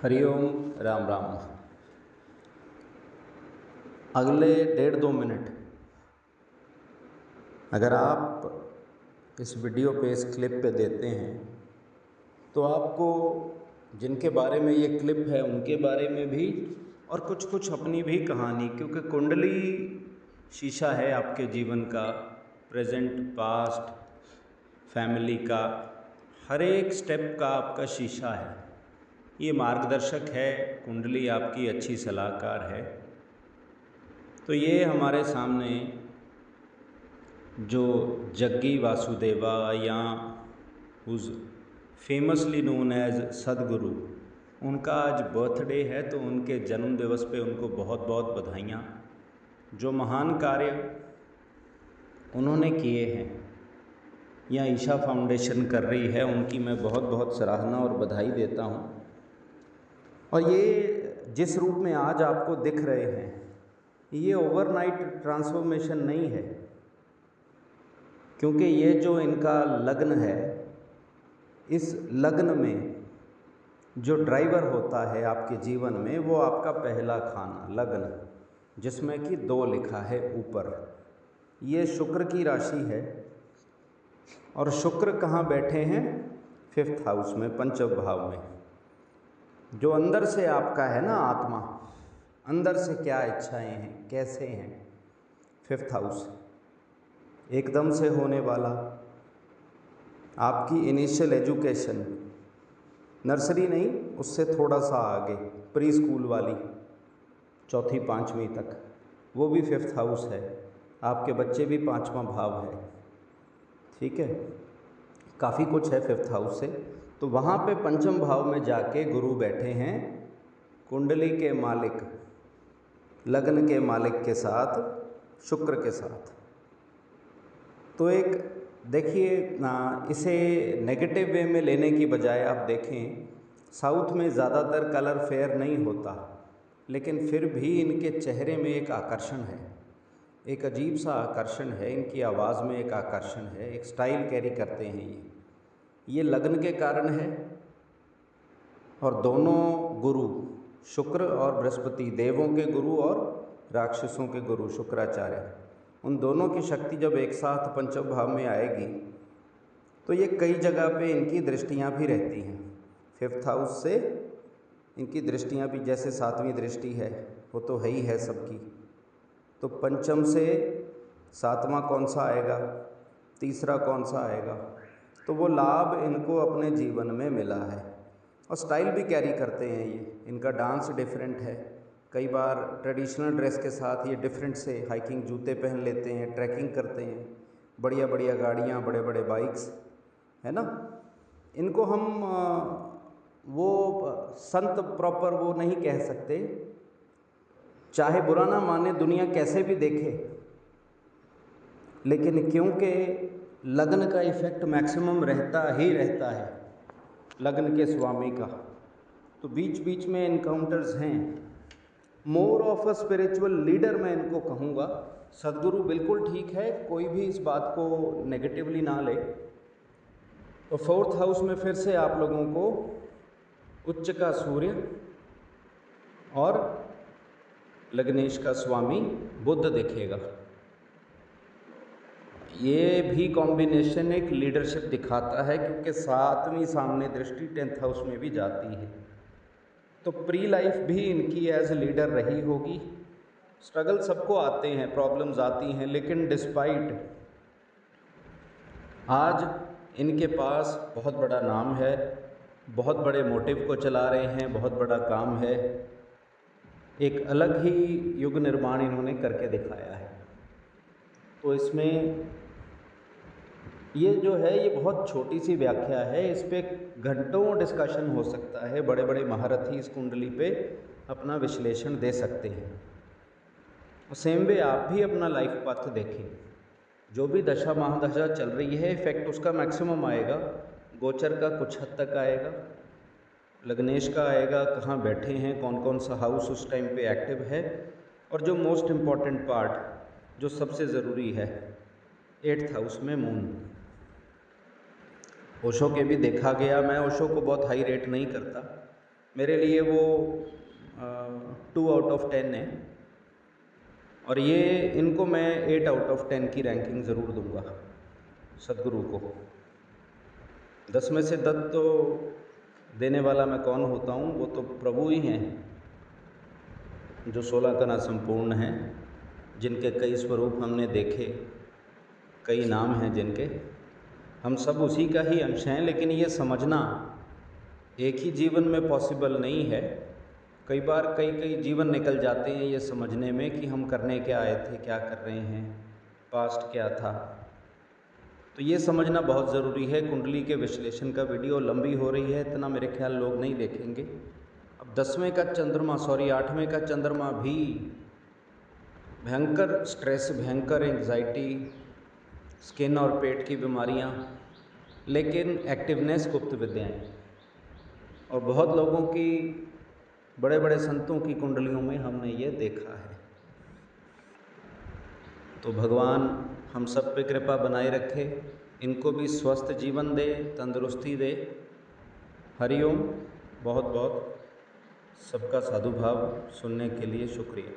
हरिओम। राम राम। अगले 1.5-2 मिनट अगर आप इस वीडियो पे इस क्लिप पे देते हैं तो आपको जिनके बारे में ये क्लिप है उनके बारे में भी और कुछ कुछ अपनी भी कहानी, क्योंकि कुंडली शीशा है आपके जीवन का, प्रेजेंट, पास्ट, फैमिली का, हर एक स्टेप का आपका शीशा है। ये मार्गदर्शक है, कुंडली आपकी अच्छी सलाहकार है। तो ये हमारे सामने जो जग्गी वासुदेवा या हुज फेमसली नोन एज सदगुरु, उनका आज बर्थडे है, तो उनके जन्म दिवस पे उनको बहुत बहुत बधाइयाँ। जो महान कार्य उन्होंने किए हैं या ईशा फाउंडेशन कर रही है, उनकी मैं बहुत बहुत सराहना और बधाई देता हूँ। और ये जिस रूप में आज आपको दिख रहे हैं, ये ओवरनाइट ट्रांसफॉर्मेशन नहीं है, क्योंकि ये जो इनका लग्न है, इस लग्न में जो ड्राइवर होता है आपके जीवन में, वो आपका पहला खाना लग्न, जिसमें कि 2 लिखा है ऊपर। ये शुक्र की राशि है और शुक्र कहाँ बैठे हैं? 5th हाउस में, पंचम भाव में। जो अंदर से आपका है ना, आत्मा, अंदर से क्या इच्छाएं हैं, कैसे हैं, 5th हाउस एकदम से होने वाला। आपकी इनिशियल एजुकेशन, नर्सरी नहीं, उससे थोड़ा सा आगे, प्री स्कूल वाली 4वीं 5वीं तक, वो भी 5th हाउस है। आपके बच्चे भी 5वां भाव है, ठीक है, काफ़ी कुछ है 5th हाउस से। तो वहाँ पे पंचम भाव में जाके गुरु बैठे हैं, कुंडली के मालिक, लग्न के मालिक के साथ, शुक्र के साथ। तो एक देखिए ना, इसे नेगेटिव वे में लेने की बजाय आप देखें, साउथ में ज़्यादातर कलर फेयर नहीं होता, लेकिन फिर भी इनके चेहरे में एक आकर्षण है, एक अजीब सा आकर्षण है, इनकी आवाज़ में एक आकर्षण है, एक स्टाइल कैरी करते हैं ये लग्न के कारण है। और दोनों गुरु, शुक्र और बृहस्पति, देवों के गुरु और राक्षसों के गुरु शुक्राचार्य, उन दोनों की शक्ति जब एक साथ पंचम भाव में आएगी तो ये कई जगह पे इनकी दृष्टियां भी रहती हैं। 5th हाउस से इनकी दृष्टियां भी, जैसे 7वीं दृष्टि है, वो तो है ही है सबकी, तो पंचम से 7वां कौन सा आएगा, तीसरा कौन सा आएगा, तो वो लाभ इनको अपने जीवन में मिला है। और स्टाइल भी कैरी करते हैं ये, इनका डांस डिफरेंट है, कई बार ट्रेडिशनल ड्रेस के साथ ये डिफरेंट से हाइकिंग जूते पहन लेते हैं, ट्रैकिंग करते हैं, बढ़िया बढ़िया गाड़ियाँ, बड़े बड़े बाइक्स, है ना। इनको हम वो संत प्रॉपर वो नहीं कह सकते, चाहे बुरा ना माने दुनिया कैसे भी देखे, लेकिन क्योंकि लग्न का इफेक्ट मैक्सिमम रहता ही रहता है लग्न के स्वामी का, तो बीच बीच में इनकाउंटर्स हैं। More of a spiritual leader मैं इनको कहूँगा। सदगुरु बिल्कुल ठीक है, कोई भी इस बात को नेगेटिवली ना ले। तो 4th हाउस में फिर से आप लोगों को उच्च का सूर्य और लग्नेश का स्वामी बुध दिखेगा। ये भी कॉम्बिनेशन एक लीडरशिप दिखाता है, क्योंकि 7वीं सामने दृष्टि 10th हाउस में भी जाती है, तो प्री लाइफ भी इनकी एज लीडर रही होगी। स्ट्रगल सबको आते हैं, प्रॉब्लम्स आती हैं, लेकिन डिस्पाइट आज इनके पास बहुत बड़ा नाम है, बहुत बड़े मोटिव को चला रहे हैं, बहुत बड़ा काम है, एक अलग ही युग निर्माण इन्होंने करके दिखाया है। तो इसमें ये जो है, ये बहुत छोटी सी व्याख्या है, इस पर घंटों डिस्कशन हो सकता है, बड़े बड़े महारथी इस कुंडली पे अपना विश्लेषण दे सकते हैं। और सेम वे आप भी अपना लाइफ पाथ देखें, जो भी दशा महादशा चल रही है, इफेक्ट उसका मैक्सिमम आएगा, गोचर का कुछ हद तक आएगा, लग्नेश का आएगा, कहाँ बैठे हैं, कौन कौन सा हाउस उस टाइम पे एक्टिव है, और जो मोस्ट इम्पॉर्टेंट पार्ट, जो सबसे ज़रूरी है, 8th हाउस में मून। ओशो के भी देखा गया, मैं ओशो को बहुत हाई रेट नहीं करता, मेरे लिए वो 2 आउट ऑफ 10 है, और ये इनको मैं 8 आउट ऑफ 10 की रैंकिंग ज़रूर दूंगा सदगुरु को। 10 में से 10 तो देने वाला मैं कौन होता हूँ, वो तो प्रभु ही हैं, जो 16 कला संपूर्ण हैं, जिनके कई स्वरूप हमने देखे, कई नाम हैं जिनके, हम सब उसी का ही अंश हैं। लेकिन ये समझना एक ही जीवन में पॉसिबल नहीं है। कई बार कई जीवन निकल जाते हैं ये समझने में कि हम करने क्या आए थे, क्या कर रहे हैं, पास्ट क्या था। तो ये समझना बहुत ज़रूरी है। कुंडली के विश्लेषण का वीडियो लंबी हो रही है, इतना मेरे ख्याल लोग नहीं देखेंगे। अब 10वें का चंद्रमा 8वें का चंद्रमा भी भयंकर स्ट्रेस, भयंकर एंग्जाइटी, स्किन और पेट की बीमारियां, लेकिन एक्टिवनेस, गुप्त विद्याएं। और बहुत लोगों की, बड़े बड़े संतों की कुंडलियों में हमने ये देखा है। तो भगवान हम सब पे कृपा बनाए रखे, इनको भी स्वस्थ जीवन दे, तंदुरुस्ती दे। हरिओम। बहुत बहुत सबका साधुभाव सुनने के लिए शुक्रिया।